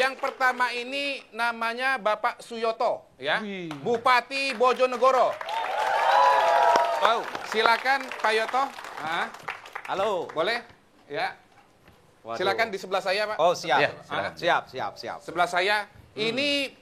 Yang pertama ini namanya Bapak Suyoto, ya, Bupati Bojonegoro. Tahu? Silakan Pak Yoto. Halo. Boleh? Ya. Waduh. Silakan di sebelah saya, Pak. Oh, siap. Ya, Siap. Sebelah saya. Ini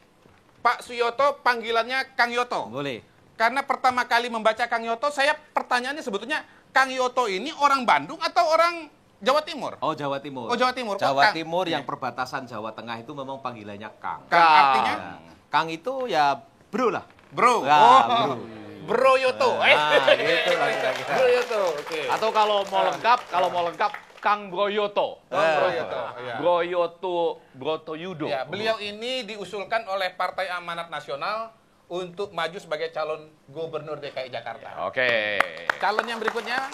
Pak Suyoto, panggilannya Kang Yoto. Boleh. Karena pertama kali membaca Kang Yoto, saya pertanyaannya sebetulnya Kang Yoto ini orang Bandung atau orang Jawa Timur? Oh, Jawa Timur. Oh, Jawa Timur. Kok Jawa Kang? Timur yang perbatasan Jawa Tengah itu memang panggilannya Kang. Kang artinya? Kang itu ya bro lah. Bro. Bro. Bro Yoto. Gitu lah kira-kira. Bro Yoto. Oke. Atau kalau mau lengkap Kang Broyoto. Bro Yoto. Ya. Broyoto Brotoyudo. Ya, beliau ini diusulkan oleh Partai Amanat Nasional untuk maju sebagai calon gubernur DKI Jakarta. Oke. Calon yang berikutnya,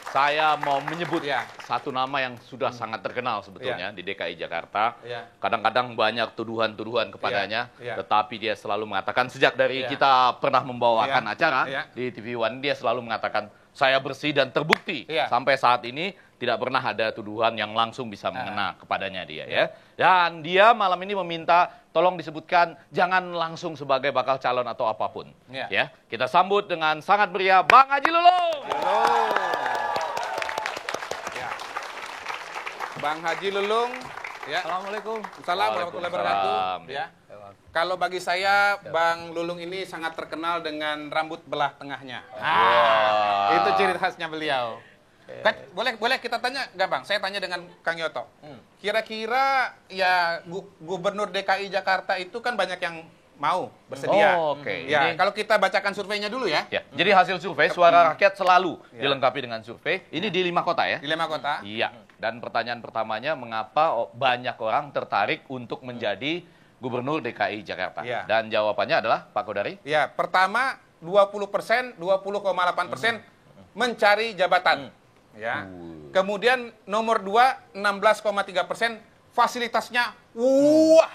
Saya mau menyebut Ya. satu nama yang sudah sangat terkenal sebetulnya di DKI Jakarta. Ya. Kadang-kadang banyak tuduhan-tuduhan kepadanya, Ya. tetapi dia selalu mengatakan, sejak dari Ya. kita pernah membawakan Ya. acara Ya. di TV One, dia selalu mengatakan, saya bersih dan terbukti. Ya. Sampai saat ini tidak pernah ada tuduhan yang langsung bisa mengena kepadanya dia. Ya. Dan dia malam ini meminta tolong disebutkan jangan langsung sebagai bakal calon atau apapun. Ya. Ya. Kita sambut dengan sangat meriah Bang Haji Lulung. halo. Ya. Bang Haji Lulung, ya. Assalamualaikum. Assalamualaikum warahmatullahi wabarakatuh. Waalaikumsalam. Ya. Kalau bagi saya, Bang Lulung ini sangat terkenal dengan rambut belah tengahnya. Itu ciri khasnya beliau. Boleh kita tanya nggak, Bang? Saya tanya dengan Kang Yoto. Kira-kira ya Gubernur DKI Jakarta itu kan banyak yang mau bersedia. Oh, oke. Ya, Ini- kalau kita bacakan surveinya dulu ya. Ya, jadi hasil survei suara rakyat selalu dilengkapi dengan survei. Ini di 5 kota ya. Di 5 kota. Iya. Dan pertanyaan pertamanya, mengapa banyak orang tertarik untuk menjadi Gubernur DKI Jakarta? Iya. Dan jawabannya adalah Pak Kodari. Ya, pertama 20%, 20,8% mencari jabatan. Ya. Kemudian nomor 2, 16,3% fasilitasnya wah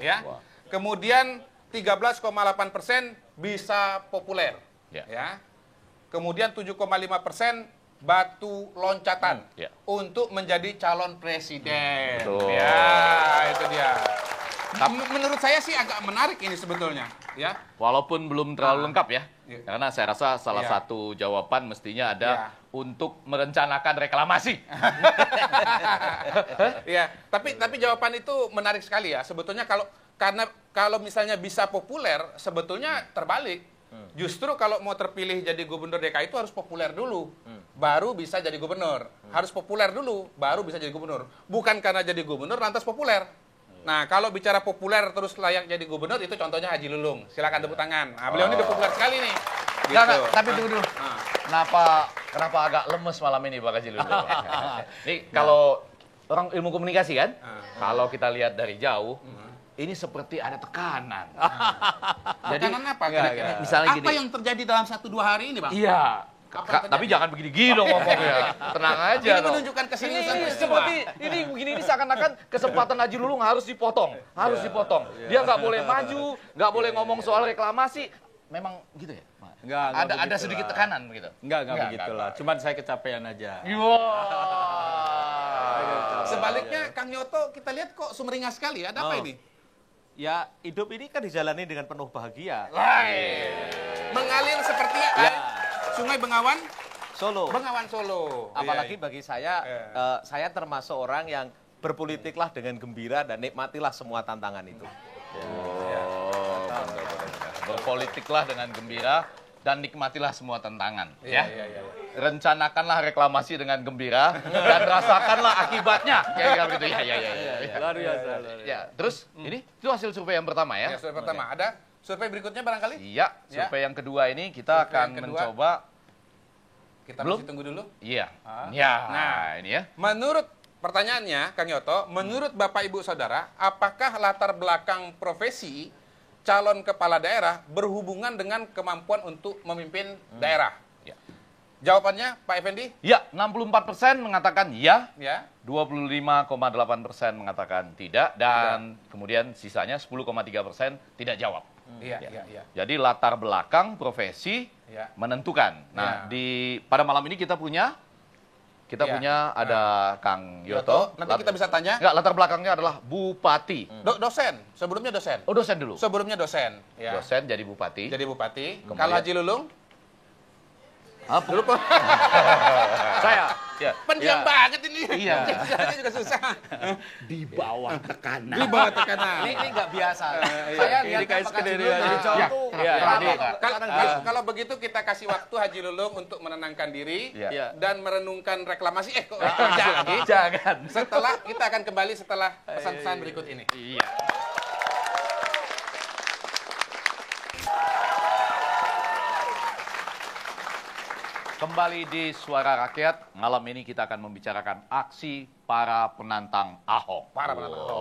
ya. Wah. Kemudian 13,8% bisa populer. Ya. Ya. Kemudian 7,5% batu loncatan Ya. untuk menjadi calon presiden. Betul. Ya, itu dia. Menurut saya sih agak menarik ini sebetulnya, ya. Walaupun belum terlalu lengkap ya. Iya. Karena saya rasa salah Iya. satu jawaban mestinya ada Iya. untuk merencanakan reklamasi. Ya, tapi jawaban itu menarik sekali ya. Sebetulnya kalau misalnya bisa populer, sebetulnya terbalik. Justru kalau mau terpilih jadi gubernur DKI itu harus populer dulu, baru bisa jadi gubernur. Harus populer dulu, baru bisa jadi gubernur. Bukan karena jadi gubernur lantas populer. Nah, kalau bicara populer terus layak jadi gubernur, itu contohnya Haji Lulung. Silakan tepuk tangan. Nah, beliau ini udah populer sekali nih. Nggak, tapi tunggu dulu. Ah. Kenapa agak lemes malam ini Pak Haji Lulung? Ini kalau orang ilmu komunikasi kan, kalau kita lihat dari jauh, ini seperti ada tekanan. Jadi Tekanan apa kira-kira? misalnya Apa gini. yang terjadi dalam 1-2 hari ini, Bang? Iya. Apa yang Tapi terjadi? jangan begini-gini dong ngomongnya. Tenang aja Ini dong. menunjukkan keseriusan Ini peristiwa. seperti ini begini ini seakan-akan kesempatan Haji Lulung harus dipotong, harus dipotong. Dia nggak boleh maju, nggak boleh ngomong soal reklamasi. Memang gitu ya? Enggak Ada begitu sedikit lah. tekanan begitu. Enggak begitu lah. Cuman saya kecapean aja. Sebaliknya Kang Yoto kita lihat kok sumringah sekali. Ada apa Oh. ini? Ya, hidup ini kan dijalani dengan penuh bahagia. Mengalir seperti Sungai Bengawan, Solo. Bengawan Solo. Apalagi Iya, bagi saya, Iya. saya termasuk orang yang berpolitiklah dengan gembira dan nikmatilah semua tantangan itu. Berpolitiklah dengan gembira dan nikmatilah semua tantangan. iya. Ya. Rencanakanlah reklamasi dengan gembira dan rasakanlah akibatnya. Kira-kira begitu. Ya. Luar biasa. Ya, terus ini itu hasil survei yang pertama Ya, ya. survei pertama. Ada survei berikutnya barangkali? Iya, survei yang kedua ini kita Survei akan yang kedua. mencoba. Kita Belum? masih tunggu dulu. Iya. Ah. Ya, Nah. ini ya. Menurut pertanyaannya, Kang Yoto, menurut Bapak Ibu Saudara, apakah latar belakang profesi calon kepala daerah berhubungan dengan kemampuan untuk memimpin daerah? Ya. Jawabannya, Pak Effendi? Ya, 64% mengatakan ya, Ya. 25,8% mengatakan tidak, dan kemudian sisanya 10,3% tidak jawab. Iya, iya. Jadi latar belakang profesi Ya. menentukan. Nah, Ya. pada malam ini kita kita Iya. punya ada Kang Yoto. Nanti kita bisa tanya. Enggak, latar belakangnya adalah bupati. Dosen, sebelumnya dosen. Oh, dosen dulu. Sebelumnya dosen. Ya. Dosen jadi bupati. Jadi bupati. Kemudian- Kalau Haji Lulung, Apa? dulu Saya. Ya. pendiam ya. banget ini. Iya. Biasanya juga susah. Di bawah tekanan. Di bawah tekanan. Ini nggak biasa. iya. Saya Ini lihat kayak Pak skenario Jilul dari aja. jauh Ya, tuh. iya, lama jadi- kok. Kalau begitu kita kasih waktu Haji Lulung untuk menenangkan diri Iya. dan merenungkan reklamasi. Kok reklamasi lagi? Jangan. Setelah kita akan kembali setelah pesan-pesan berikut ini. Iya. Kembali di Suara Rakyat, malam ini kita akan membicarakan aksi para penantang Ahok. Para penantang.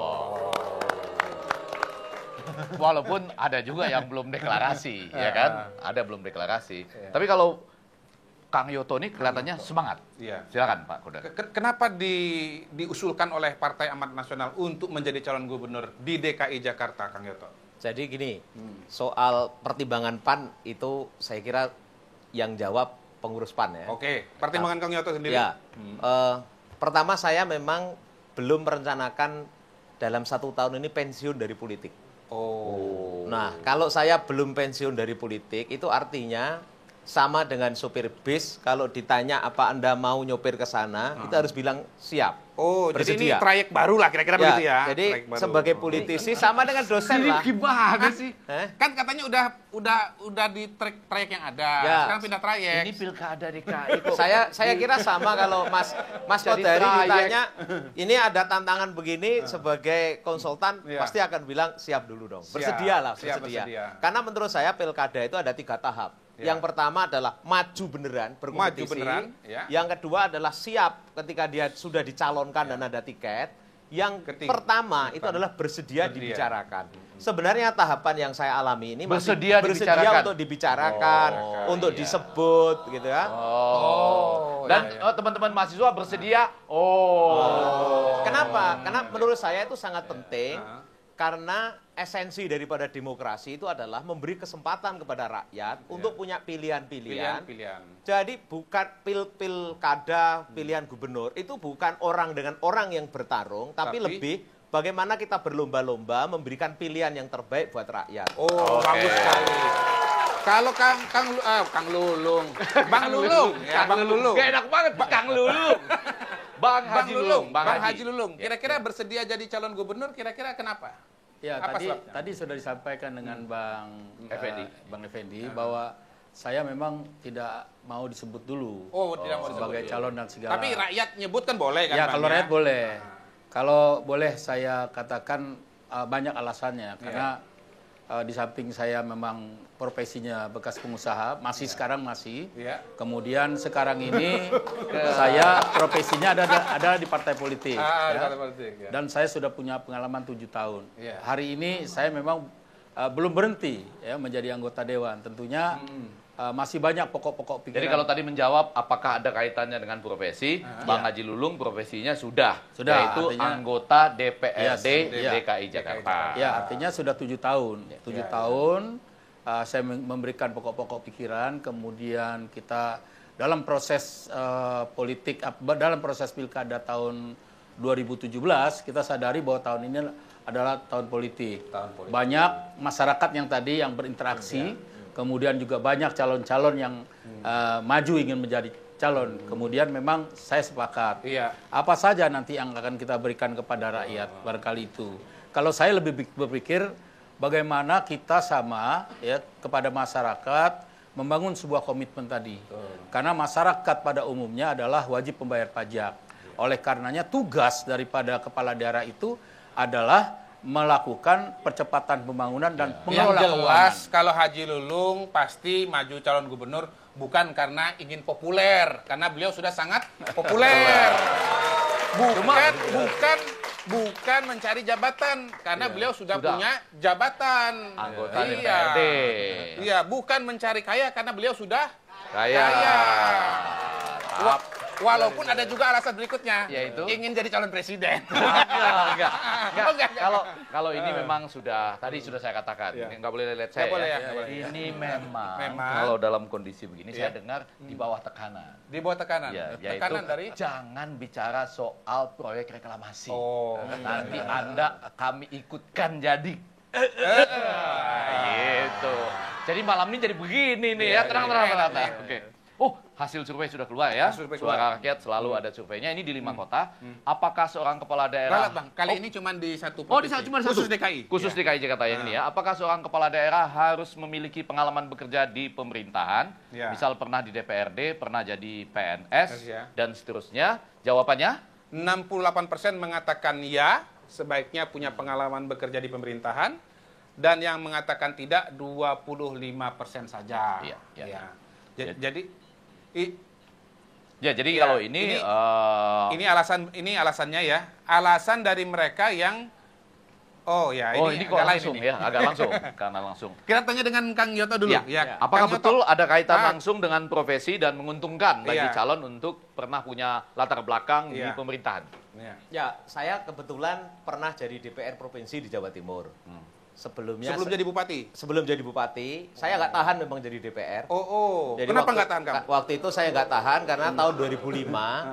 Walaupun ada juga yang belum deklarasi, ya kan? Ada belum deklarasi. Tapi kalau Kang Yoto ini kelihatannya semangat. Iya. Silakan Pak Koda. Kenapa diusulkan oleh Partai Amanat Nasional untuk menjadi calon gubernur di DKI Jakarta, Kang Yoto? Jadi gini, soal pertimbangan PAN itu saya kira yang jawab pengurus PAN ya. Oke, pertimbangan Kang Yoto sendiri. Ya, pertama saya memang belum merencanakan dalam 1 tahun ini pensiun dari politik. Oh. Nah, kalau saya belum pensiun dari politik, itu artinya sama dengan sopir bis, kalau ditanya apa Anda mau nyopir ke sana, kita harus bilang siap. Oh, jadi ini Bersedia. trayek baru lah kira-kira begitu ya. Jadi Trayek baru. sebagai politisi sama dengan dosen lah. Gimana sih? Kan katanya udah di trayek yang ada. Ya. Sekarang pindah trayek. Ini pilkada DKI kok. Saya kira sama kalau Mas Jadi Kodari trayek. ditanya, ini ada tantangan begini sebagai konsultan, Iya. pasti akan bilang siap dulu dong. Siap, Bersedialah, siap, bersedia. bersedia. Karena menurut saya pilkada itu ada 3 tahap. Ya. Yang pertama adalah maju beneran, berkompetisi. Maju beneran, ya. Yang kedua adalah siap ketika dia sudah dicalonkan dan ada tiket. Yang pertama itu adalah bersedia dibicarakan. Sebenarnya tahapan yang saya alami ini masih Bersedia dibicarakan. untuk dibicarakan, untuk disebut gitu ya. Oh. Dan teman-teman mahasiswa bersedia. Oh. Kenapa? Karena menurut saya itu sangat penting karena esensi daripada demokrasi itu adalah memberi kesempatan kepada rakyat untuk punya pilihan-pilihan. Pilihan-pilihan. Jadi bukan pilkada pilihan gubernur itu bukan orang dengan orang yang bertarung, tapi lebih bagaimana kita berlomba-lomba memberikan pilihan yang terbaik buat rakyat. Oh, bagus sekali. Kalau Kang Lulung, Bang Lulung, ya Bang Lulung. Gak enak banget Kang Lulung. Bang Haji Lulung, Bang Haji Lulung. Kira-kira bersedia jadi calon gubernur, kira-kira kenapa? Ya, Apa sebabnya? tadi sudah disampaikan dengan Effendi. Bang Effendi bahwa saya memang tidak mau disebut dulu Oh, tidak mau sebagai disebut. calon dan segala. Tapi rakyat nyebut kan boleh kan? Ya, Bang, kalau rakyat boleh. Kalau boleh saya katakan banyak alasannya karena di samping saya memang profesinya bekas pengusaha, masih sekarang masih. Iya. Kemudian sekarang ini saya profesinya ada di partai politik. Ah, ya. partai politik, ya. Dan saya sudah punya pengalaman 7 tahun. Iya. Hari ini saya memang belum berhenti ya menjadi anggota dewan. Tentunya masih banyak pokok-pokok pikiran. Jadi kalau tadi menjawab apakah ada kaitannya dengan profesi, Bang Haji Lulung profesinya sudah, yaitu artinya- anggota DPRD Yes, DKI Jakarta. Ya, artinya sudah 7 tahun. 7 tahun saya memberikan pokok-pokok pikiran, kemudian kita dalam proses politik, dalam proses pilkada tahun 2017, kita sadari bahwa tahun ini adalah tahun politik. Banyak masyarakat yang tadi yang berinteraksi, kemudian juga banyak calon-calon yang maju ingin menjadi calon. Kemudian memang saya sepakat. Iya. Apa saja nanti yang akan kita berikan kepada rakyat barangkali itu. Kalau saya lebih berpikir bagaimana kita sama ya kepada masyarakat membangun sebuah komitmen tadi. Karena masyarakat pada umumnya adalah wajib pembayar pajak. Oleh karenanya tugas daripada kepala daerah itu adalah melakukan percepatan pembangunan dan Yang pengelola jelas keuangan. kalau Haji Lulung pasti maju calon gubernur bukan karena ingin populer, karena beliau sudah sangat populer. Bukan mencari jabatan, karena beliau sudah punya jabatan. Anggota Iya. DPRD. Iya, bukan mencari kaya karena beliau sudah Kaya. kaya. Walaupun ada juga alasan berikutnya, Yaitu? ingin jadi calon presiden. Enggak. Enggak. Kalau ini memang tadi sudah saya katakan, Iya. nggak boleh lihat Nggak saya. boleh ya. ya, nggak boleh. Ini memang Memang. kalau dalam kondisi begini Iya. saya dengar di bawah tekanan. Di bawah tekanan. Ya, yaitu Tekanan dari jangan bicara soal proyek reklamasi. Oh. Nanti kami ikutkan jadi. Gitu. Jadi malam ini jadi begini nih ya, tenang. Oke. Oh, hasil survei sudah keluar ya. Hasil survei Suara rakyat selalu ada surveinya. Ini di 5 kota. Apakah seorang kepala daerah? Ralat, Bang. Kali ini cuma di satu Oh, di provinsi. cuma khusus satu. DKI. Khusus Ya. DKI Jakarta yang ini ya. Apakah seorang kepala daerah harus memiliki pengalaman bekerja di pemerintahan? Ya. Misal pernah di DPRD, pernah jadi PNS, Ya. dan seterusnya. Jawabannya? 68% mengatakan ya, sebaiknya punya pengalaman bekerja di pemerintahan, dan yang mengatakan tidak 25% saja. Iya, iya. Ya. Jadi- Jadi Ya, jadi Ya, kalau ini, ini alasannya ya. Alasan dari mereka yang ini kok agak lain langsung ini. ya, agak langsung, karena langsung. Kita tanya dengan Kang Yoto dulu. Ya. Kang Apakah Yoto. betul ada kaitan Ah. langsung dengan profesi dan menguntungkan bagi Iya. calon untuk pernah punya latar belakang di Iya. pemerintahan? Ya. Ya, saya kebetulan pernah jadi DPR Provinsi di Jawa Timur. Sebelum Sebelum jadi bupati. jadi bupati, saya nggak tahan memang jadi DPR. Jadi Jadi kenapa nggak tahan kamu? Waktu itu saya nggak tahan karena tahun 2005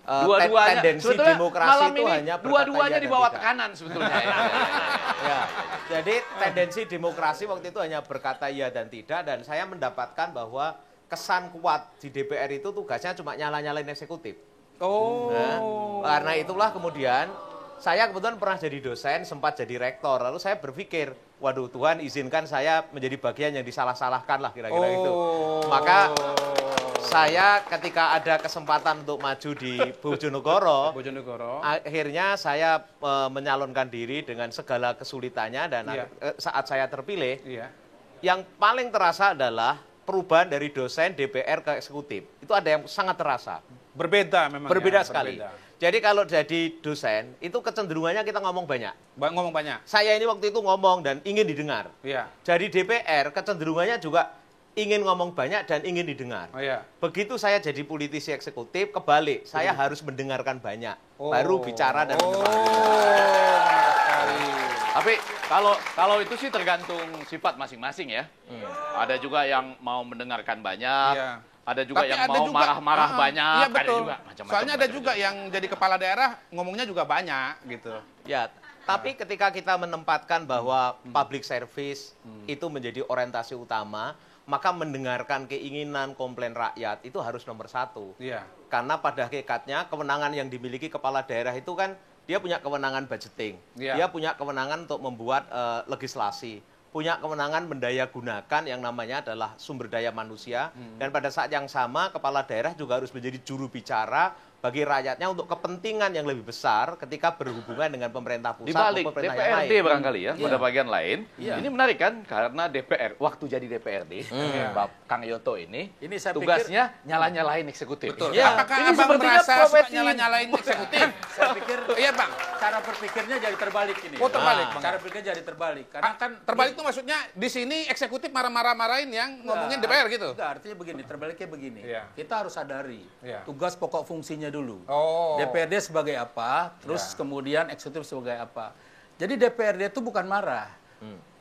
Dua-duanya tendensi sebetulnya demokrasi malam itu ini hanya berkata dua-duanya iya di dan bawah tidak. tekanan sebetulnya. Ya, jadi tendensi demokrasi waktu itu hanya berkata iya dan tidak, dan saya mendapatkan bahwa kesan kuat di DPR itu tugasnya cuma nyala-nyalain eksekutif. Nah, karena itulah kemudian saya kebetulan pernah jadi dosen, sempat jadi rektor. Lalu saya berpikir, waduh Tuhan izinkan saya menjadi bagian yang disalah-salahkan lah kira-kira itu. Maka saya ketika ada kesempatan untuk maju di Bojonegoro, akhirnya saya menyalonkan diri dengan segala kesulitannya, dan Iya. saat saya terpilih, Iya. yang paling terasa adalah perubahan dari dosen DPR ke eksekutif. Itu ada yang sangat terasa. Berbeda memang. Berbeda ya, sekali. berbeda. Jadi kalau jadi dosen, itu kecenderungannya kita ngomong banyak. Ngomong banyak. Saya ini waktu itu ngomong dan ingin didengar. Iya. Jadi DPR kecenderungannya juga ingin ngomong banyak dan ingin didengar. Oh iya. Begitu saya jadi politisi eksekutif, kebalik. Saya harus mendengarkan banyak. Baru bicara dan menarik sekali. Tapi kalau itu sih tergantung sifat masing-masing ya. Ada juga yang mau mendengarkan banyak, Iya. ada juga Tapi yang ada mau juga- marah-marah banyak, Iya betul. ada juga macam-macam. Soalnya ada juga yang jadi kepala daerah ngomongnya juga banyak gitu. Ya, tapi ketika kita menempatkan bahwa public service itu menjadi orientasi utama, maka mendengarkan keinginan komplain rakyat itu harus nomor satu. Iya. Karena pada hakikatnya kewenangan yang dimiliki kepala daerah itu kan dia punya kewenangan budgeting, Iya. dia punya kewenangan untuk membuat legislasi, punya kewenangan mendaya gunakan yang namanya adalah sumber daya manusia, dan pada saat yang sama kepala daerah juga harus menjadi juru bicara bagi rakyatnya untuk kepentingan yang lebih besar ketika berhubungan dengan pemerintah pusat Di balik maupun pemerintah yang DPRD lain. barangkali ya, pada bagian lain. Ini menarik kan, karena DPR, waktu jadi DPRD, Bab Kang Yoto ini Ini saya tugasnya nyala-nyalain eksekutif. Betul. Ya, Apakah ini Abang sepertinya merasa suka profesi. nyala-nyalain eksekutif? Saya pikir Iya, Bang. cara berpikirnya jadi terbalik ini. Oh, terbalik, Bang. Cara berpikir jadi terbalik. Karena kan Terbalik itu maksudnya di sini eksekutif marah-marahin yang ngomongin DPR gitu. Enggak, artinya begini, terbaliknya begini. Iya. Kita harus sadari Iya. tugas pokok fungsinya dulu. Oh. DPRD sebagai apa, terus Ya. kemudian eksekutif sebagai apa. Jadi DPRD itu bukan marah.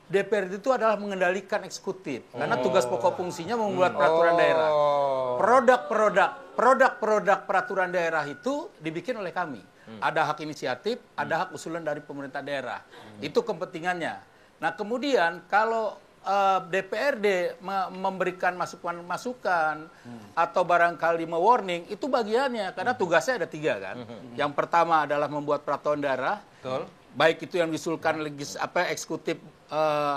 DPRD itu adalah mengendalikan eksekutif. Karena tugas pokok fungsinya membuat peraturan daerah. Produk-produk peraturan daerah itu dibikin oleh kami. Ada hak inisiatif, ada hak usulan dari pemerintah daerah. Itu kepentingannya. Nah, kemudian kalau DPRD memberikan masukan-masukan atau barangkali mewarning, itu bagiannya karena tugasnya ada 3 kan. Yang pertama adalah membuat peraturan daerah. Betul. Baik itu yang diusulkan eksekutif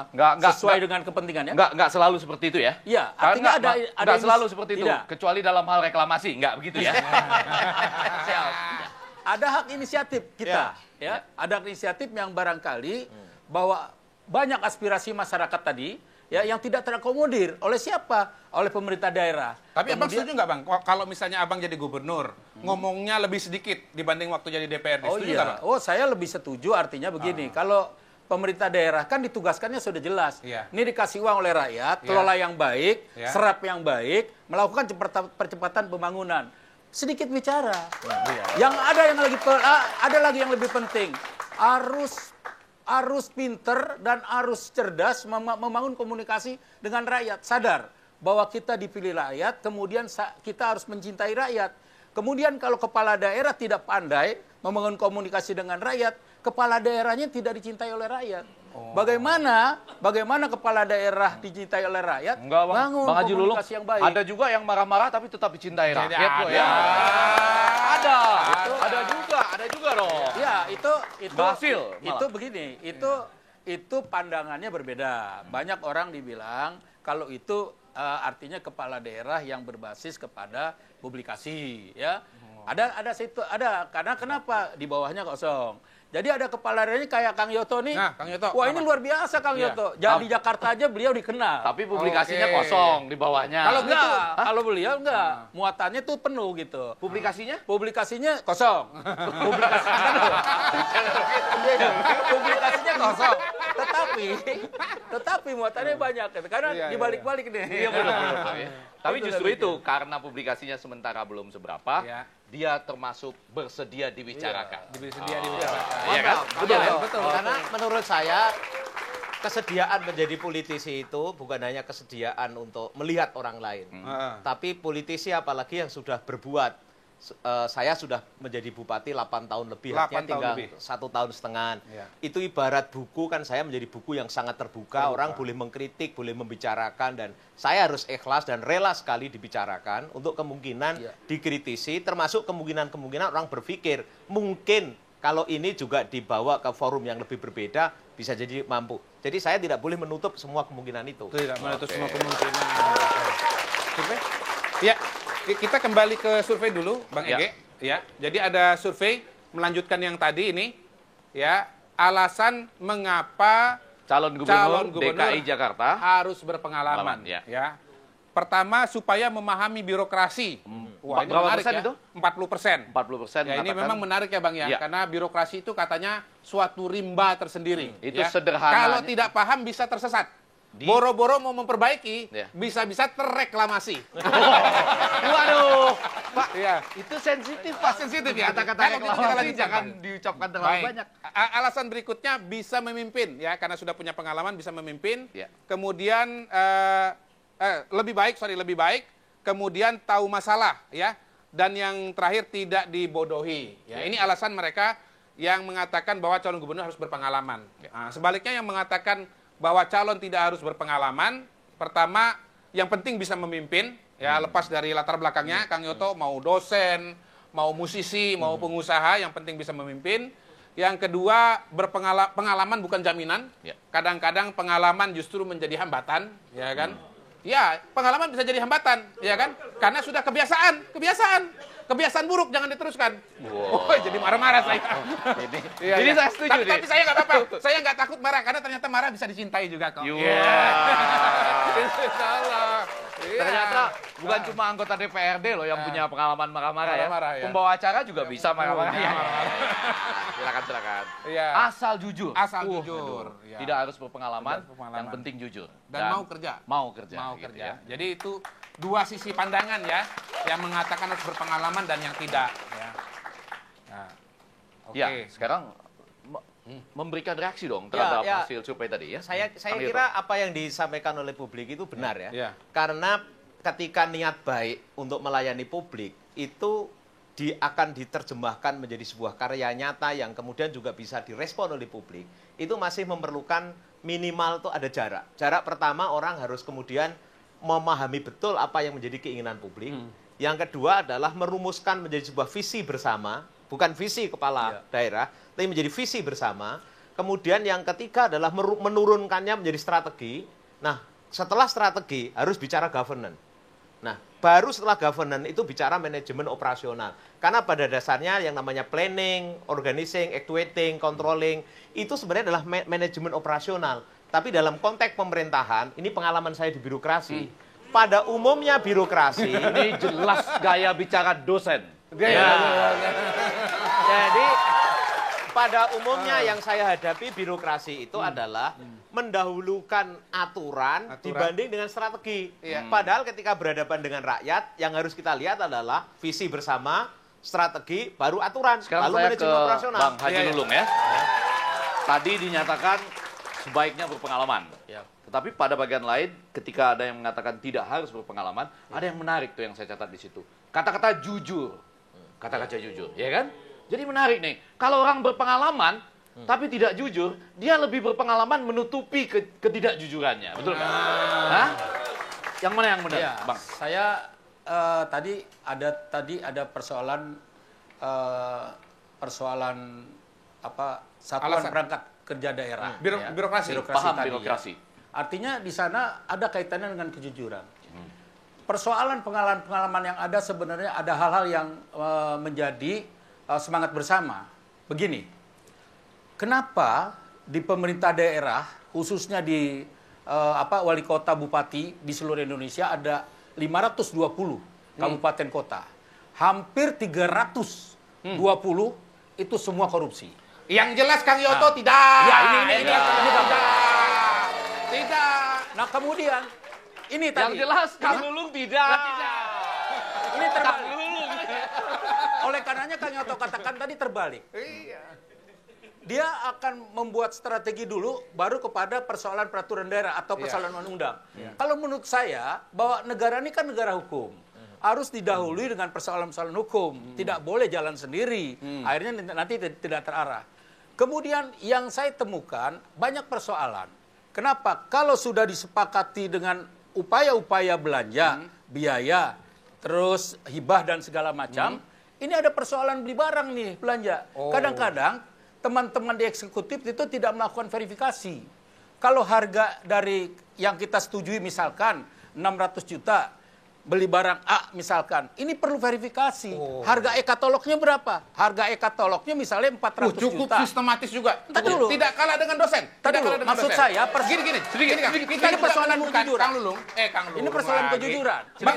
Nggak- sesuai dengan kepentingannya. Nggak selalu seperti itu ya? Iya, Karena artinya ada nggak selalu seperti itu, Tidak. kecuali dalam hal reklamasi, nggak begitu ya? Ada hak inisiatif kita, ya. Ada hak inisiatif yang barangkali bahwa banyak aspirasi masyarakat tadi ya yang tidak terakomodir oleh siapa? Oleh pemerintah daerah. Tapi Abang Kemudian- setuju nggak, Bang? Kalau misalnya Abang jadi gubernur, ngomongnya lebih sedikit dibanding waktu jadi DPRD. Oh Setuju nggak, iya. Bang? Oh, saya lebih setuju, artinya begini. Kalau pemerintah daerah kan ditugaskannya sudah jelas. Iya. Ini dikasih uang oleh rakyat, Iya. kelola yang baik, Iya. serap yang baik, melakukan percepatan pembangunan. sedikit bicara. Yang ada lagi yang lebih penting, harus pinter dan harus cerdas membangun komunikasi dengan rakyat. Sadar bahwa kita dipilih rakyat, kemudian kita harus mencintai rakyat. Kemudian kalau kepala daerah tidak pandai membangun komunikasi dengan rakyat, kepala daerahnya tidak dicintai oleh rakyat. Bagaimana kepala daerah dicintai oleh rakyat? Enggak, Bang. Bangun Bang Haji Lulung, komunikasi yang baik. ada juga yang marah-marah tapi tetap dicintai rakyat kok ya. Ada juga dong. Ya, itu Berhasil, itu malah. begini, itu pandangannya berbeda. Banyak orang dibilang kalau itu artinya kepala daerah yang berbasis kepada publikasi, ya. Ada karena kenapa di bawahnya kosong. Jadi ada kepala daerahnya kayak Kang Yoto nih. Nah, Kang Yoto, Wah, ini apa? luar biasa Kang Iya. Yoto. Jadi Jakarta aja beliau dikenal. Tapi publikasinya Oke. kosong di bawahnya. Kalau gitu, kalau beliau enggak, muatannya tuh penuh gitu. Publikasinya kosong. Publikasinya kosong. Tetapi muatannya banyak gitu. Karena Iya, dibalik-balik nih. Iya, betul. Ya. Tapi Itu justru lebih. itu karena publikasinya sementara belum seberapa, Iya. dia termasuk bersedia dibicarakan. Bersedia dibicarakan. Iya kan? Betul. Karena menurut saya kesediaan menjadi politisi itu bukan hanya kesediaan untuk melihat orang lain, tapi politisi apalagi yang sudah berbuat. Saya sudah menjadi bupati 8 tahun lebih, 8 artinya tahun tinggal lebih. 1 tahun setengah. Ya. Itu ibarat buku kan, saya menjadi buku yang sangat terbuka. Orang boleh mengkritik, boleh membicarakan, dan saya harus ikhlas dan rela sekali dibicarakan untuk kemungkinan dikritisi, termasuk kemungkinan orang berpikir mungkin kalau ini juga dibawa ke forum yang lebih berbeda bisa jadi mampu. Jadi saya tidak boleh menutup semua kemungkinan itu. Tidak menutup semua kemungkinan. Survei? Ya, kita kembali ke survei dulu, Bang Ya. Ege. Ya, jadi ada survei melanjutkan yang tadi ini. Ya, alasan mengapa Calon gubernur DKI Jakarta harus berpengalaman. Ya. Ya. Pertama, supaya memahami birokrasi. Wah, ini Berapa menarik persen ya. itu? 40%. 40% Ya, ini mengatakan memang menarik ya Bang ya, Ya. karena birokrasi itu katanya suatu rimba tersendiri. Itu ya. sederhananya. Kalau tidak paham bisa tersesat. Di- Boro-boro mau memperbaiki, Ya. bisa-bisa terreklamasi. Waduh, Pak, Iya. itu sensitif Pak. Sensitif ya. Kata-kata Kalau gitu kita reklamasi lanjutkan, jangan Bang. diucapkan terlalu Baik. banyak. Alasan berikutnya bisa memimpin ya, karena sudah punya pengalaman bisa memimpin. Ya. Kemudian lebih baik. Kemudian tahu masalah ya. Dan yang terakhir tidak dibodohi. Ya, ini alasan mereka yang mengatakan bahwa calon gubernur harus berpengalaman. Nah, sebaliknya yang mengatakan bahwa calon tidak harus berpengalaman, pertama yang penting bisa memimpin ya, lepas dari latar belakangnya. Kang Yoto mau dosen, mau musisi, mau pengusaha, yang penting bisa memimpin. Yang kedua, pengalaman bukan jaminan. Ya. Kadang-kadang pengalaman justru menjadi hambatan, ya kan? Ya, pengalaman bisa jadi hambatan, ya kan? Karena sudah kebiasaan buruk, jangan diteruskan. Oh, jadi marah-marah saya. Iya, Jadi iya. saya setuju nih. Tapi saya nggak apa-apa. Saya nggak takut marah, karena ternyata marah bisa dicintai juga kok. Salah. Iya. Ternyata bukan cuma anggota DPRD loh yang punya pengalaman marah-marah ya. Marah-marah, ya. Pembawa acara juga bisa marah-marah. Iya. Silakan. Iya. Asal jujur. Asal jujur. Aduh. Iya. Tidak harus berpengalaman, Tidak berpengalaman. yang penting jujur. Dan mau kerja. Mau kerja. Mau gitu kerja. ya. Jadi itu dua sisi pandangan ya, yang mengatakan harus berpengalaman dan yang tidak. Ya. Nah, oke. Ya, sekarang memberikan reaksi dong terhadap Ya. hasil survei tadi ya. Saya Kang Yoto. kira apa yang disampaikan oleh publik itu benar ya. Ya. Karena ketika niat baik untuk melayani publik itu akan diterjemahkan menjadi sebuah karya nyata yang kemudian juga bisa direspon oleh publik, itu masih memerlukan minimal tuh ada jarak. Jarak pertama, orang harus kemudian memahami betul apa yang menjadi keinginan publik. Yang kedua adalah merumuskan menjadi sebuah visi bersama, bukan visi kepala daerah, tapi menjadi visi bersama. Kemudian yang ketiga adalah menurunkannya menjadi strategi. Nah, setelah strategi harus bicara governance. Nah, baru setelah governance itu bicara manajemen operasional. Karena pada dasarnya yang namanya planning, organizing, actuating, controlling, itu sebenarnya adalah manajemen operasional. Tapi dalam konteks pemerintahan, ini pengalaman saya di birokrasi, pada umumnya birokrasi, Ini jelas gaya bicara dosen. jadi pada umumnya yang saya hadapi birokrasi itu adalah mendahulukan aturan dibanding dengan strategi. Padahal ketika berhadapan dengan rakyat, yang harus kita lihat adalah visi bersama, strategi, baru aturan, Sekarang lalu saya manajemen ke operasional. Bang Haji Lulung ya. Tadi dinyatakan sebaiknya berpengalaman. Tetapi pada bagian lain, ketika ada yang mengatakan tidak harus berpengalaman, ada yang menarik tuh yang saya catat di situ. Kata-kata jujur. Kata-kata jujur, ya kan? Jadi menarik nih. Kalau orang berpengalaman, tapi tidak jujur, dia lebih berpengalaman menutupi ketidakjujurannya. Betul nggak? Hah? Yang mana yang benar, Ya, Bang? saya tadi ada persoalan satuan Alasan. perangkat kerja daerah. Birokrasi. Paham tadi, birokrasi. Artinya di sana ada kaitannya dengan kejujuran. Persoalan pengalaman-pengalaman yang ada sebenarnya ada hal-hal yang menjadi semangat bersama. Begini, kenapa di pemerintah daerah, khususnya di wali kota, bupati di seluruh Indonesia ada 520 kabupaten kota. Hampir 320 itu semua korupsi. Yang jelas Kang Yoto tidak. Ya, ini Tidak. Nah, kemudian ini tadi. Yang jelas Kang Lulung tidak. Ini terbalik. Oleh karenanya Kang Yoto katakan tadi terbalik. Iya. Dia akan membuat strategi dulu, baru kepada persoalan peraturan daerah atau persoalan undang-undang. Kalau menurut saya, bahwa negara ini kan negara hukum. Harus didahului dengan persoalan-persoalan hukum. Tidak boleh jalan sendiri. Akhirnya nanti tidak terarah. Kemudian yang saya temukan, banyak persoalan. Kenapa? Kalau sudah disepakati dengan upaya-upaya belanja, biaya, terus hibah dan segala macam, ini ada persoalan beli barang nih, belanja. Kadang-kadang teman-teman di eksekutif itu tidak melakukan verifikasi. Kalau harga dari yang kita setujui misalkan 600 juta, beli barang A misalkan, ini perlu verifikasi. Harga e-katalognya berapa? Harga e-katalognya misalnya 400 Cukup juta. sistematis juga. Entar dulu. Tidak kalah dengan dosen. Entar Tidak dulu. kalah dengan Maksud dosen. saya, gini, kita ini juga persoalan menemukan, kejujuran. Kang Lulung. Ini persoalan lagi. kejujuran. Bang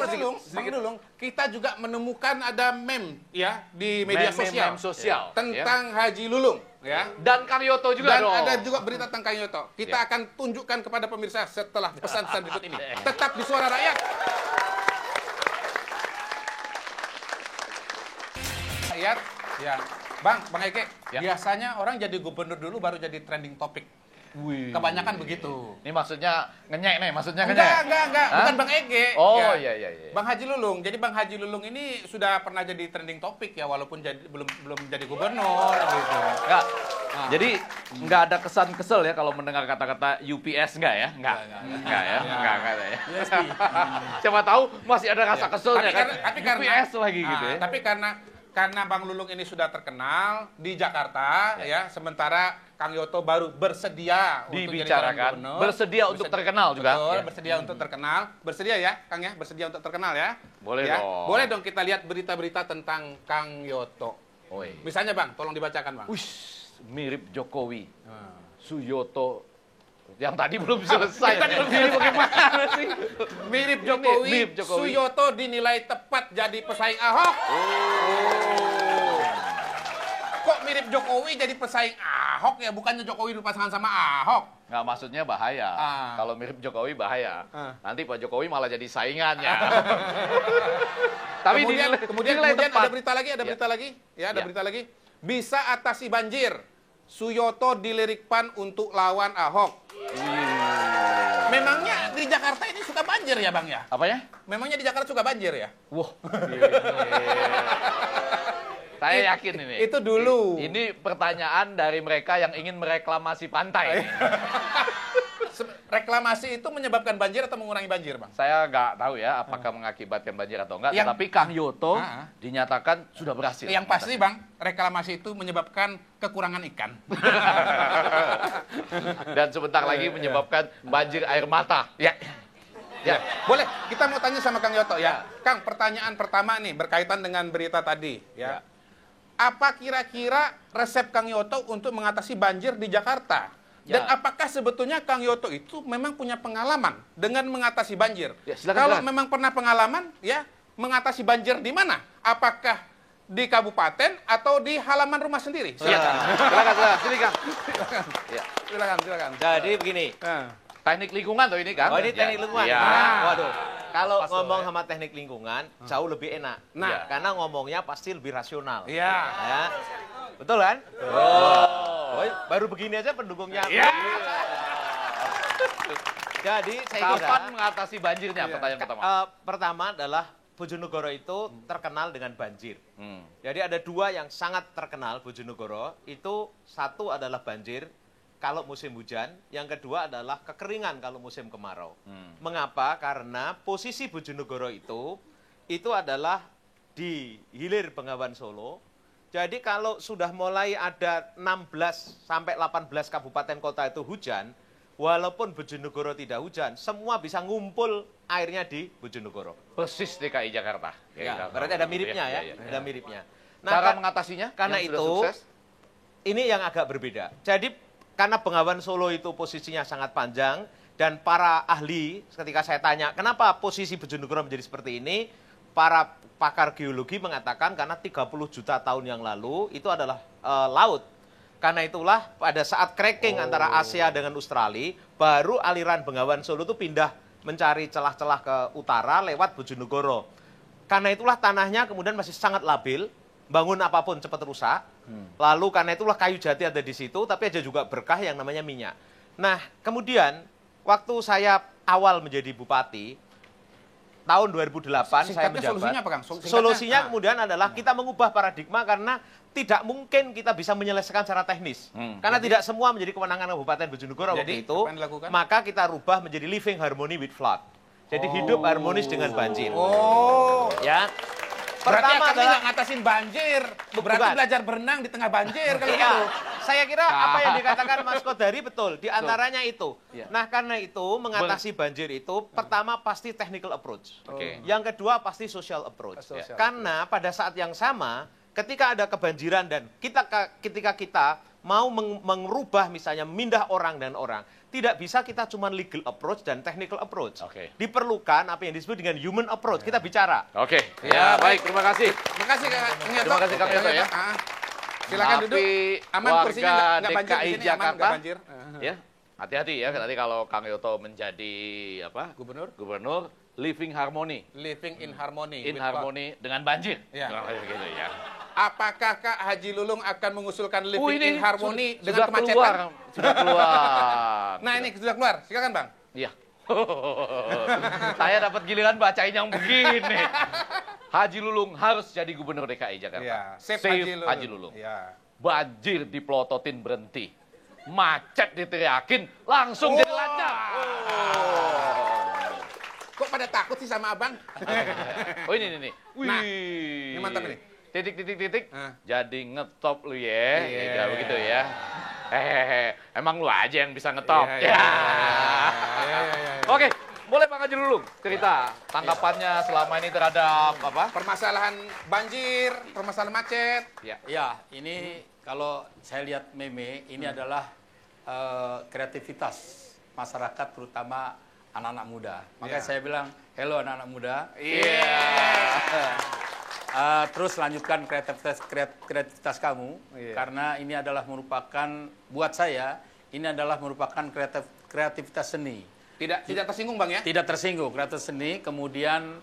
Lulung, kita juga menemukan ada meme ya di media Meme sosial, tentang Haji Lulung ya. Dan Kang Yoto juga Dan dong. ada juga berita tentang Kang Yoto. Kita akan tunjukkan kepada pemirsa setelah pesan-pesan berikut ini. Tetap di Suara Rakyat. Rakyat, ya. Bang Eke, biasanya orang jadi gubernur dulu baru jadi trending topik. Kebanyakan begitu. Ini maksudnya ngenyek nih, maksudnya ngenyek. Enggak. Hah? Bukan Bang Ege. Oh, Ya. iya. Bang Haji Lulung. Jadi Bang Haji Lulung ini sudah pernah jadi trending topik ya, walaupun belum jadi gubernur gitu. Enggak. Jadi enggak ada kesan kesel ya kalau mendengar kata-kata UPS enggak ya? Enggak ya. Enggak ya. Siapa tahu masih ada rasa keselnya kan. Tapi karena UPS lagi gitu ya. Tapi karena Bang Lulung ini sudah terkenal di Jakarta ya, sementara Kang Yoto baru bersedia untuk jadi calon Dibicarakan, gubernur. bersedia untuk terkenal juga. Betul, Ya. bersedia untuk terkenal. Bersedia ya, Kang ya? Bersedia untuk terkenal ya? Boleh ya? dong. Boleh dong kita lihat berita-berita tentang Kang Yoto. Oi. Misalnya Bang, tolong dibacakan Bang. Ush, mirip Jokowi. Suyoto yang tadi belum selesai. Mirip bagaimana sih? Mirip Jokowi, Mirip Jokowi. Suyoto dinilai tepat jadi pesaing Ahok. Kok mirip Jokowi jadi pesaing Ahok ya? Bukannya Jokowi berpasangan sama Ahok. Nggak, maksudnya bahaya. Ah. Kalau mirip Jokowi bahaya. Ah. Nanti Pak Jokowi malah jadi saingannya. Tapi kemudian dinilai tepat. ada berita lagi, ada berita lagi. Bisa atasi banjir. Suyoto dilirik PAN untuk lawan Ahok. Memangnya di Jakarta ini suka banjir ya, Bang ya? Apa ya? Memangnya di Jakarta suka banjir ya? Wah. Saya yakin ini. Itu dulu. Ini pertanyaan dari mereka yang ingin mereklamasi pantai. Reklamasi itu menyebabkan banjir atau mengurangi banjir, Bang? Saya nggak tahu ya apakah mengakibatkan banjir atau enggak. Yang- Tetapi Kang Yoto Ah. dinyatakan sudah berhasil. Yang pasti, Bang, reklamasi itu menyebabkan kekurangan ikan. Dan sebentar lagi menyebabkan banjir air mata. Ya. Boleh, kita mau tanya sama Kang Yoto ya. Kang, pertanyaan pertama nih berkaitan dengan berita tadi ya. Apa kira-kira resep Kang Yoto untuk mengatasi banjir di Jakarta? Dan Ya. apakah sebetulnya Kang Yoto itu memang punya pengalaman dengan mengatasi banjir? Ya, silakan, Kalau silakan. memang pernah pengalaman ya, mengatasi banjir di mana? Apakah di kabupaten atau di halaman rumah sendiri? Silakan. Silakan. Ya. Silakan. Jadi begini. Teknik lingkungan tuh ini, Kang. Oh, ini teknik lingkungan. Iya. Waduh. Kalau ngomong sama teknik lingkungan, jauh lebih enak. Nah. Karena ngomongnya pasti lebih rasional. Iya. Ya. Betul kan? Oh, baru begini aja pendukungnya. Iya. Jadi saya kira Kapan mengatasi banjirnya? Pertanyaan pertama. pertama adalah Bojonegoro itu terkenal dengan banjir. Jadi ada dua yang sangat terkenal Bojonegoro. Itu satu adalah banjir kalau musim hujan, yang kedua adalah kekeringan kalau musim kemarau. Mengapa? Karena posisi Bojonegoro itu adalah di hilir Bengawan Solo. Jadi kalau sudah mulai ada 16 sampai 18 kabupaten kota itu hujan, walaupun Bojonegoro tidak hujan, semua bisa ngumpul airnya di Bojonegoro. Persis DKI Jakarta. Ya, berarti ada miripnya ya, ada miripnya. Nah, Cara mengatasinya? karena yang itu sudah sukses? ini yang agak berbeda. Jadi karena Bengawan Solo itu posisinya sangat panjang dan para ahli ketika saya tanya kenapa posisi Bojonegoro menjadi seperti ini, para pakar geologi mengatakan karena 30 juta tahun yang lalu itu adalah laut. Karena itulah pada saat cracking antara Asia dengan Australia, baru aliran Bengawan Solo itu pindah mencari celah-celah ke utara lewat Bojonegoro. Karena itulah tanahnya kemudian masih sangat labil, bangun apapun cepat rusak. Lalu karena itulah kayu jati ada di situ, tapi ada juga berkah yang namanya minyak. Nah, kemudian waktu saya awal menjadi bupati, tahun 2008 saya menjabat. Solusinya apa, Kang? Solusinya kemudian adalah kita mengubah paradigma karena tidak mungkin kita bisa menyelesaikan secara teknis. Karena tidak semua menjadi kewenangan Kabupaten Bojonegoro waktu itu. apa yang dilakukan? Maka kita rubah menjadi living harmony with flood. Jadi hidup harmonis dengan banjir. Oh. Ya. Berarti Pertama Kang adalah nggak ngatasin banjir. Berarti Bukan. belajar berenang di tengah banjir kalau Iya, gitu. saya kira apa yang dikatakan Mas Kodari betul. Di antaranya itu. Iya. Nah, karena itu mengatasi banjir itu pertama pasti technical approach. Oke. Yang kedua pasti social approach. Social Karena pada saat yang sama ketika ada kebanjiran dan ketika kita mau merubah misalnya mindah orang dan orang, tidak bisa kita cuma legal approach dan technical approach. Oke. Diperlukan apa yang disebut dengan human approach. Kita bicara. Oke. Ya, Ya, baik. Terima kasih. Terima kasih Kang Nyoto. Terima kasih, Kang Nyoto, ya. Silakan Tapi duduk. Aman kursinya warga nggak banjir di DKI sini, aman nggak Jakarta, banjir. Ya, hati-hati ya. Nanti kalau Kang Yoto menjadi apa? Gubernur, living harmony. Living in harmony. In with harmony dengan banjir. Ya. Kurang lebih gitu ya. Apakah Kak Haji Lulung akan mengusulkan living in harmony dengan sudah kemacetan? keluar, sudah keluar. Nah, ini sudah keluar. Silakan, Bang. Iya. Saya dapat giliran bacain yang begini. Haji Lulung harus jadi gubernur DKI Jakarta. Iya, Save Haji Lulung. Iya. Banjir dipelototin berhenti. Macet diteriakin, langsung jadi lancar. Kok pada takut sih sama Abang? Oh ini. Wih. Nah, ini mantap ini. Titik. Ah. Jadi ngetop lu ya. Iya. Kayak begitu ya. Emang lu aja yang bisa ngetop. Iya. Oke, boleh Bang Haji Lulung cerita tanggapannya selama ini terhadap apa? Permasalahan banjir, permasalahan macet. Ya, ini kalau saya lihat meme, ini adalah kreativitas masyarakat, terutama anak-anak muda. Makanya Ya. saya bilang, hello anak-anak muda. Iya. Terus lanjutkan kreativitas kamu, Iya. karena ini adalah merupakan, buat saya, ini adalah merupakan kreativitas seni. Tidak tersinggung, Bang ya? Tidak tersinggung, kreativitas seni. Kemudian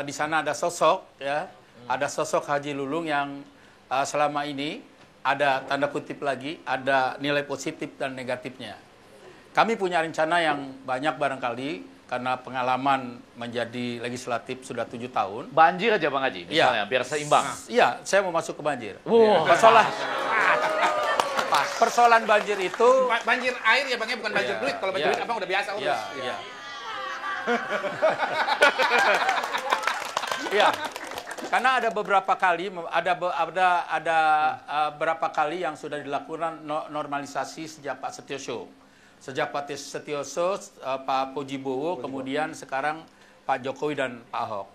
di sana ada sosok, ya, ada sosok Haji Lulung yang selama ini ada tanda kutip lagi, ada nilai positif dan negatifnya. Kami punya rencana yang banyak barangkali, karena pengalaman menjadi legislatif sudah 7 tahun. Banjir aja Bang Haji, misalnya, biar seimbang. Iya, saya mau masuk ke banjir. Wah. Persoalan banjir itu, Banjir air ya, Bang ya, bukan banjir Iya. duit. Kalau banjir Iya. duit Abang udah biasa urus. iya, iya. Iya. Karena ada beberapa kali berapa kali yang sudah dilakukan normalisasi sejak Pak Setioso. Sejak Pak Setioso, Pak Pojibowo, kemudian sekarang Pak Jokowi dan Pak Ahok.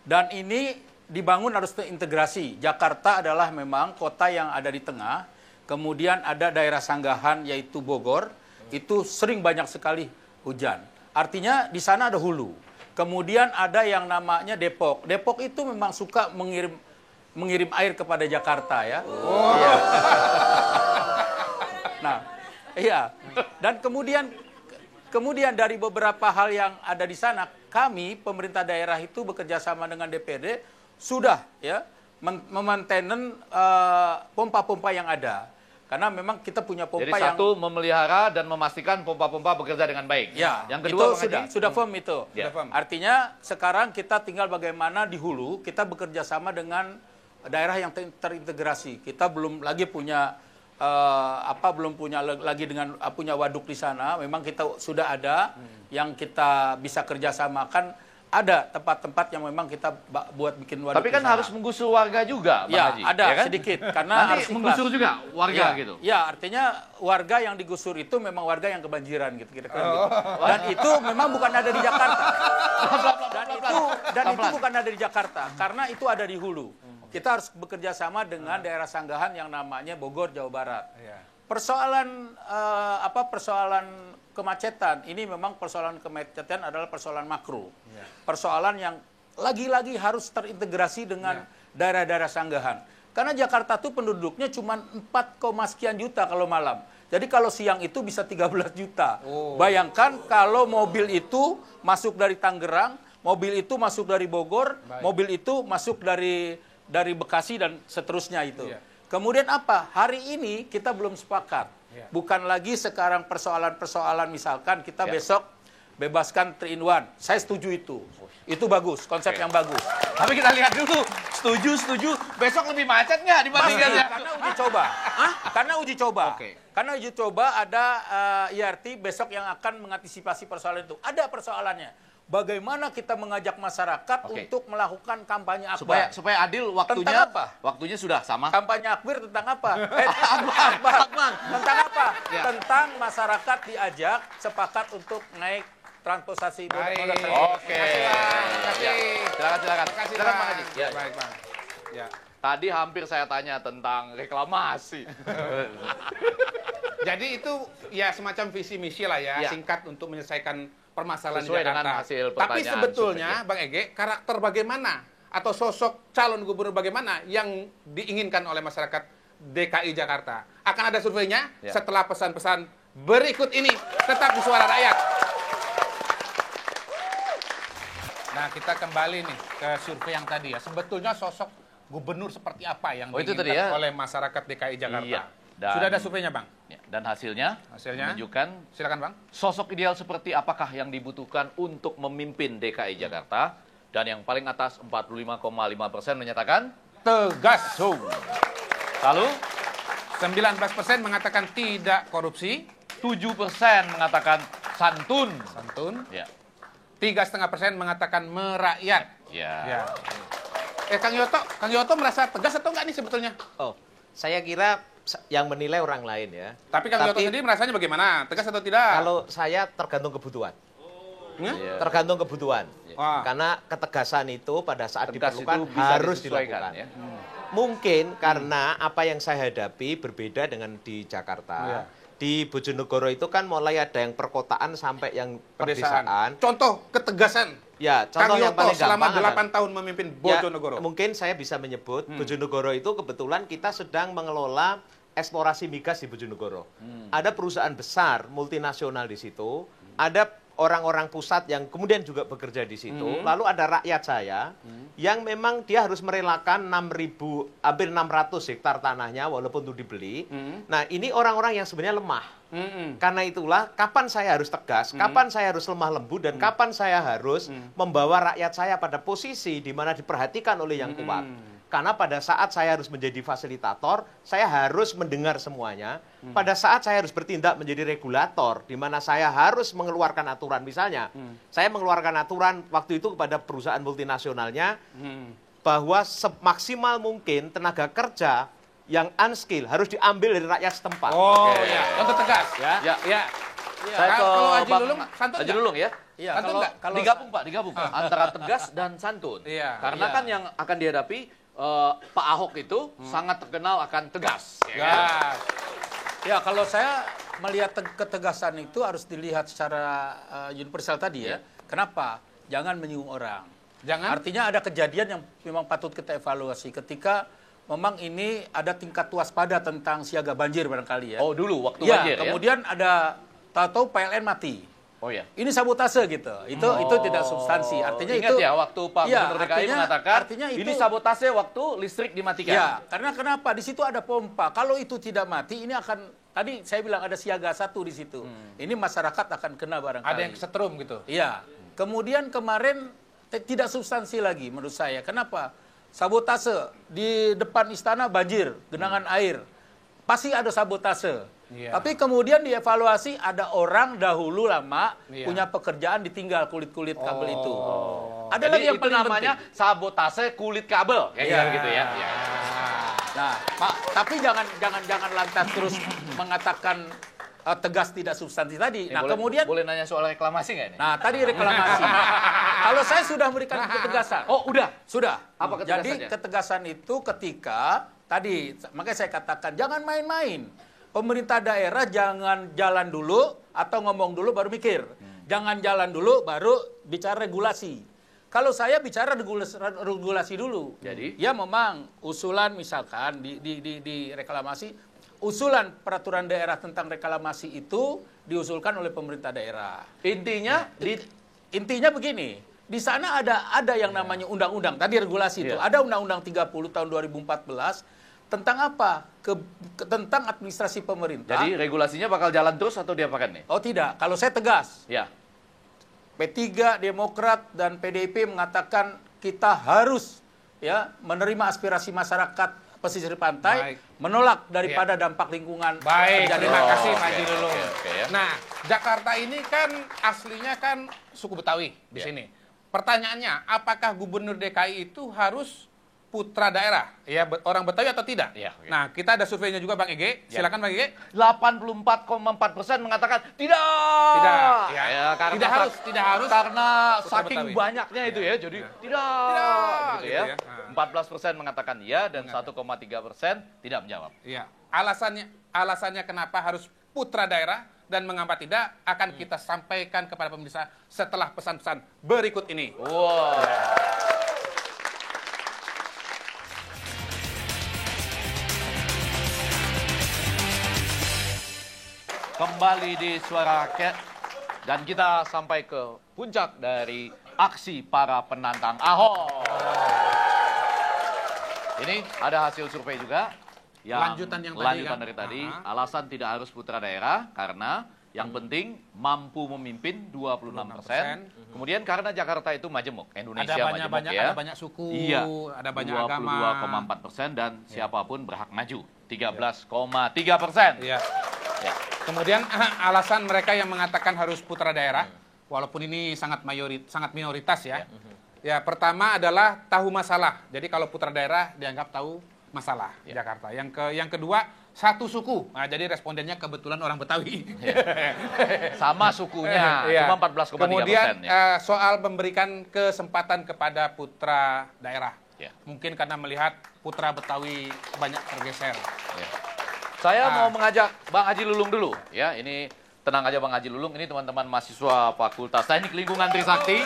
Dan ini dibangun harus terintegrasi. Jakarta adalah memang kota yang ada di tengah, kemudian ada daerah sanggahan yaitu Bogor, itu sering banyak sekali hujan. Artinya di sana ada hulu. Kemudian ada yang namanya Depok. Depok itu memang suka mengirim mengirim air kepada Jakarta ya. Iya. Nah, iya. Dan kemudian dari beberapa hal yang ada di sana, kami pemerintah daerah itu bekerja sama dengan DPRD sudah ya memainten pompa-pompa yang ada. Karena memang kita punya pompa Jadi yang satu, memelihara dan memastikan pompa-pompa bekerja dengan baik. ya, Yang kedua, itu sudah firm itu. Ya. Sudah firm. Artinya sekarang kita tinggal bagaimana di hulu kita bekerja sama dengan daerah yang terintegrasi. Kita belum lagi punya belum punya lagi dengan punya waduk di sana. Memang kita sudah ada yang kita bisa kerjasamakan. Ada tempat-tempat yang memang kita buat bikin waduk. Tapi kan di sana. harus menggusur warga juga, Bang Ya, Haji. ada ya kan? sedikit karena Nanti harus ikhlas. menggusur juga warga gitu. Ya, artinya warga yang digusur itu memang warga yang kebanjiran gitu kira-kira gitu. Dan itu memang bukan ada di Jakarta. Dan itu bukan ada di Jakarta karena itu ada di hulu. Kita harus bekerja sama dengan daerah sanggahan yang namanya Bogor, Jawa Barat. Persoalan persoalan kemacetan ini memang persoalan kemacetan adalah persoalan makro. Persoalan yang lagi-lagi harus terintegrasi dengan daerah-daerah sanggahan. Karena Jakarta tuh penduduknya cuma 4, sekian juta kalau malam. Jadi kalau siang itu bisa 13 juta. Bayangkan kalau mobil itu masuk dari Tangerang, mobil itu masuk dari Bogor, mobil itu masuk dari Bekasi dan seterusnya itu. Kemudian apa? Hari ini kita belum sepakat. Bukan lagi sekarang persoalan-persoalan misalkan kita besok bebaskan 3-in-1. Saya setuju itu. Itu bagus, konsep yang bagus. Tapi kita lihat dulu, setuju, besok lebih macet nggak dibandingkan Karena uji coba. Karena uji coba. Karena uji coba ada IRT besok yang akan mengantisipasi persoalan itu. Ada persoalannya. Bagaimana kita mengajak masyarakat untuk melakukan kampanye akbar. supaya adil waktunya. Tentang apa? Waktunya sudah sama. Kampanye akbar tentang apa? Akbar. Tentang apa? Ya. Tentang masyarakat diajak sepakat untuk naik transportasi. Oke. Kasih. Silakan. Makasih, Silakan, Bang. Bang Haji. Ya. Baik, Bang. Ya. Tadi hampir saya tanya tentang reklamasi. Jadi itu ya semacam visi misi lah ya, Ya. singkat untuk menyelesaikan permasalahan Sesuai Jakarta. dengan hasil Tapi pertanyaan sebetulnya, survei. Bang Ege, karakter bagaimana atau sosok calon gubernur bagaimana yang diinginkan oleh masyarakat DKI Jakarta? Akan ada surveinya Ya. setelah pesan-pesan berikut ini. Tetap di Suara Rakyat. Nah, kita kembali nih ke survei yang tadi ya. Sebetulnya sosok gubernur seperti apa yang itu diinginkan tadi ya. oleh masyarakat DKI Jakarta? Iya. Dan- Sudah ada surveinya, Bang? Ya, dan hasilnya menunjukkan Silakan, Bang. sosok ideal seperti apakah yang dibutuhkan untuk memimpin DKI Jakarta. Dan yang paling atas 45,5% menyatakan Tegas. lalu 19% mengatakan tidak korupsi. 7% mengatakan santun. Santun. Ya. 3,5% mengatakan merakyat. Ya. Ya. Kang Yoto merasa tegas atau enggak nih sebetulnya? Oh, saya kira yang menilai orang lain ya. Tapi Kang Yoto sendiri merasanya bagaimana? Tegas atau tidak? Kalau saya tergantung kebutuhan. Ya? Iya. Tergantung kebutuhan. Wah. Karena ketegasan itu pada saat Tegas diperlukan itu bisa harus disesuaikan, dilakukan. ya. Mungkin karena apa yang saya hadapi berbeda dengan di Jakarta. Iya. Di Bojonegoro itu kan mulai ada yang perkotaan sampai yang pedesaan. Contoh ketegasan. Ya, Kang contoh yang Yoto paling selama gampang 8 tahun memimpin Bojonegoro. Ya, mungkin saya bisa menyebut Bojonegoro itu kebetulan kita sedang mengelola eksplorasi migas di Bojonegoro. Ada perusahaan besar multinasional di situ, ada orang-orang pusat yang kemudian juga bekerja di situ, lalu ada rakyat saya yang memang dia harus merelakan 6.000 hampir 600 hektar tanahnya walaupun itu dibeli. Nah, ini orang-orang yang sebenarnya lemah. Karena itulah kapan saya harus tegas, kapan saya harus lemah lembut, dan kapan saya harus membawa rakyat saya pada posisi di mana diperhatikan oleh yang kuat. Karena pada saat saya harus menjadi fasilitator, saya harus mendengar semuanya. Pada saat saya harus bertindak menjadi regulator, di mana saya harus mengeluarkan aturan. Misalnya, saya mengeluarkan aturan waktu itu kepada perusahaan multinasionalnya, bahwa semaksimal mungkin tenaga kerja yang unskill harus diambil dari rakyat setempat. Oh, ya. Contoh tegas. Ya. Ya. Ya. Saya ke Kalau Haji Bang Lulung, santun Haji nggak? Lulung ya. Iya, Santun nggak? kalau Digabung Pak, digabung antara tegas dan santun. Iya. Karena Iya. kan yang akan dihadapi Pak Ahok itu sangat terkenal akan tegas. Ya. Ya, kalau saya melihat ketegasan itu harus dilihat secara universal tadi ya. Kenapa? Jangan menyinggung orang. Jangan. Artinya ada kejadian yang memang patut kita evaluasi ketika memang ini ada tingkat waspada tentang siaga banjir barangkali ya. Oh dulu waktu Ya, banjir ya? kemudian ada tahu-tahu PLN mati. Oh ya. Ini sabotase gitu. Itu tidak substansi. Artinya Ingat itu ya waktu Pak Iya, Gubernur DKI mengatakan artinya itu, ini sabotase waktu listrik dimatikan. Ya, karena kenapa? Di situ ada pompa. Kalau itu tidak mati, ini akan tadi saya bilang ada siaga 1 di situ. Ini masyarakat akan kena barangkali. Ada yang kesetrum gitu. Iya. Kemudian kemarin tidak substansi lagi menurut saya. Kenapa? Sabotase di depan istana banjir, genangan air. Pasti ada sabotase. Iya. Tapi kemudian dievaluasi ada orang dahulu lama Iya. punya pekerjaan ditinggal kulit-kulit kabel itu. Ada Jadi lagi yang itu paling namanya penting. sabotase kulit kabel. Kayak Iya. gitu ya. Ya. Nah, Pak, tapi jangan lantas terus mengatakan tegas tidak substansi tadi. Nah, kemudian boleh nanya soal reklamasi nggak ini? nah, tadi reklamasi. Kalau saya sudah memberikan ketegasan. Oh, udah. Sudah. Apa ketegasannya? Jadi ketegasan itu ketika tadi, makanya saya katakan jangan main-main. Pemerintah daerah jangan jalan dulu atau ngomong dulu baru mikir. Jangan jalan dulu baru bicara regulasi. Kalau saya bicara regulasi dulu. Jadi? Ya memang usulan misalkan di reklamasi, usulan peraturan daerah tentang reklamasi itu diusulkan oleh pemerintah daerah. Intinya Intinya begini, di sana ada yang namanya undang-undang, tadi regulasi itu. Iya. Ada Undang-Undang 30 tahun 2014 tentang apa? Tentang administrasi pemerintah. jadi regulasinya bakal jalan terus atau diapakan nih? Oh tidak, kalau saya tegas. Ya. P3, Demokrat, dan PDIP mengatakan kita harus ya menerima aspirasi masyarakat pesisir pantai, Baik. menolak daripada dampak lingkungan. Baik, terjadi. terima kasih Oh, Pak Haji oke, Lulung. oke, ya. Nah, Jakarta ini kan aslinya kan suku Betawi di Ya. sini. Pertanyaannya, apakah Gubernur DKI itu harus putra daerah, ya orang Betawi atau tidak? Ya, oke. Nah, kita ada surveinya juga Bang Ege. Ya. Silakan Bang Ege. 84,4% mengatakan tidak. Tidak, ya. karena Tidak harus. karena Putra saking Betawi. banyaknya itu ya, jadi tidak. Tidak, Gitu gitu ya. ya. Nah. 14% mengatakan iya dan 1,3% tidak menjawab. Iya. Alasannya kenapa harus putra daerah dan mengapa tidak akan kita sampaikan kepada pemirsa setelah pesan-pesan berikut ini. Wow. Kembali di Suara Rakyat dan kita sampai ke puncak dari aksi para penantang Ahok. Ini ada hasil survei juga yang Lanjutan yang tadi lanjutan kan? dari tadi. Aha. Alasan tidak harus putra daerah karena yang penting mampu memimpin 26%. Kemudian karena Jakarta itu majemuk, Indonesia majemuk ya. Ada banyak suku, Iya. ada banyak agama. 22,4% dan siapapun berhak maju. 13,3%. Iya. Ya. Kemudian alasan mereka yang mengatakan harus putra daerah, walaupun ini sangat minoritas ya. Ya, pertama adalah tahu masalah. Jadi kalau putra daerah dianggap tahu masalah di Jakarta. Yang kedua, satu suku. Nah, jadi respondennya kebetulan orang Betawi. Sama sukunya, Iya. cuma 14,3%. Kemudian ya. soal memberikan kesempatan kepada putra daerah. Ya. Mungkin karena melihat putra Betawi banyak tergeser. Ya. Saya mau mengajak Bang Haji Lulung dulu. Ya, ini tenang aja Bang Haji Lulung. Ini teman-teman mahasiswa Fakultas Teknik Lingkungan Trisakti.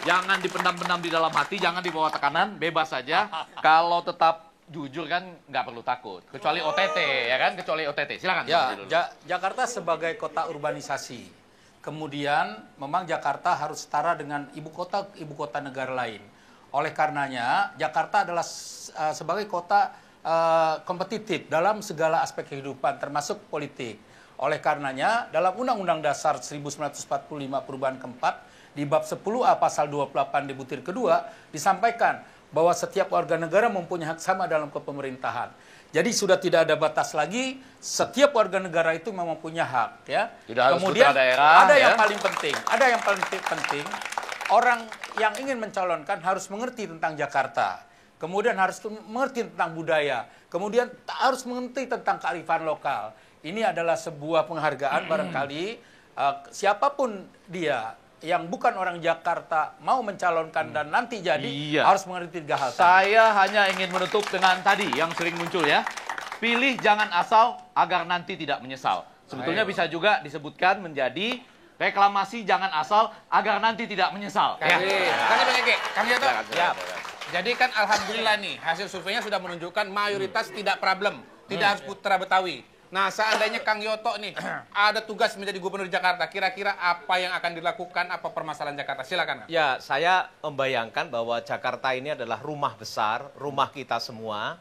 Jangan dipendam-pendam di dalam hati, jangan dibawa tekanan, bebas saja. Kalau tetap jujur kan nggak perlu takut. Kecuali OTT, ya kan? Kecuali OTT. Silakan. Bang Ya, Haji Lulung. Jakarta sebagai kota urbanisasi. Kemudian memang Jakarta harus setara dengan ibu kota negara lain. Oleh karenanya, Jakarta adalah sebagai kota kompetitif dalam segala aspek kehidupan, termasuk politik. Oleh karenanya, dalam Undang-Undang Dasar 1945 perubahan keempat, di bab 10A pasal 28 di butir kedua, disampaikan bahwa setiap warga negara mempunyai hak sama dalam kepemerintahan. Jadi sudah tidak ada batas lagi, setiap warga negara itu memang punya hak. Ya. Tidak harus Kemudian putra daerah, ada yang ya. paling penting, orang yang ingin mencalonkan harus mengerti tentang Jakarta. Kemudian harus mengerti tentang budaya. Kemudian harus mengerti tentang kearifan lokal. Ini adalah sebuah penghargaan barangkali siapapun dia yang bukan orang Jakarta mau mencalonkan dan nanti jadi Iya. harus mengerti 3 hal tadi. Saya hanya ingin menutup dengan tadi yang sering muncul ya. Pilih jangan asal agar nanti tidak menyesal. Sebetulnya bisa juga disebutkan menjadi reklamasi jangan asal agar nanti tidak menyesal. Kasih Bang Ege. Kang Yoto. Ya. Jadi kan alhamdulillah nih, hasil surveinya sudah menunjukkan mayoritas tidak problem, tidak harus putra Betawi. Nah, seandainya Kang Yoto nih ada tugas menjadi gubernur Jakarta, kira-kira apa yang akan dilakukan, apa permasalahan Jakarta? Silakan, Kang. Ya, saya membayangkan bahwa Jakarta ini adalah rumah besar, rumah kita semua.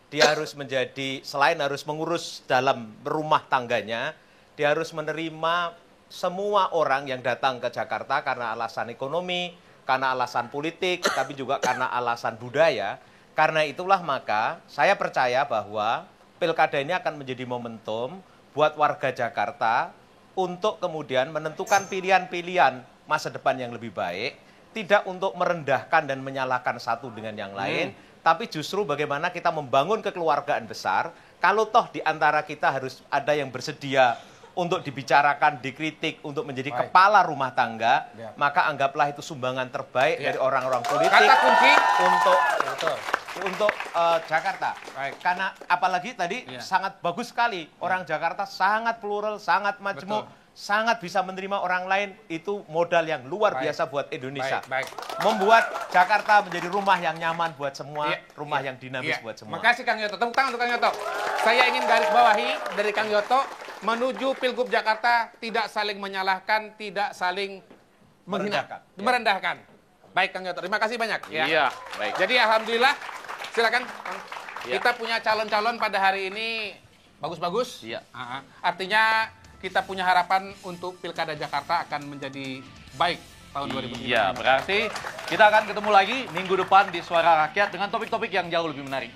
Dia harus menjadi, selain harus mengurus dalam rumah tangganya, dia harus menerima semua orang yang datang ke Jakarta karena alasan ekonomi, karena alasan politik, tapi juga karena alasan budaya. Karena itulah maka saya percaya bahwa Pilkada ini akan menjadi momentum buat warga Jakarta untuk kemudian menentukan pilihan-pilihan masa depan yang lebih baik, tidak untuk merendahkan dan menyalahkan satu dengan yang lain, tapi justru bagaimana kita membangun kekeluargaan besar. Kalau toh di antara kita harus ada yang bersedia untuk dibicarakan, dikritik, untuk menjadi kepala rumah tangga, maka anggaplah itu sumbangan terbaik dari orang-orang politik Kata kunci untuk Jakarta. Karena apalagi tadi sangat bagus sekali, orang Jakarta sangat plural, sangat majemuk, sangat bisa menerima orang lain, itu modal yang luar biasa buat Indonesia. Membuat Jakarta menjadi rumah yang nyaman buat semua, rumah yang dinamis buat semua. Makasih Kang Yoto. Tepuk tangan untuk Kang Yoto. Saya ingin garis bawahi dari Kang Yoto, menuju Pilgub Jakarta tidak saling menyalahkan, tidak saling merendahkan. Baik Kang Yoto, terima kasih banyak. Iya, baik. Jadi alhamdulillah, silakan Kang. Kita punya calon-calon pada hari ini bagus-bagus. Iya. Artinya kita punya harapan untuk Pilkada Jakarta akan menjadi baik tahun 2025. Iya, berarti kita akan ketemu lagi minggu depan di Suara Rakyat dengan topik-topik yang jauh lebih menarik.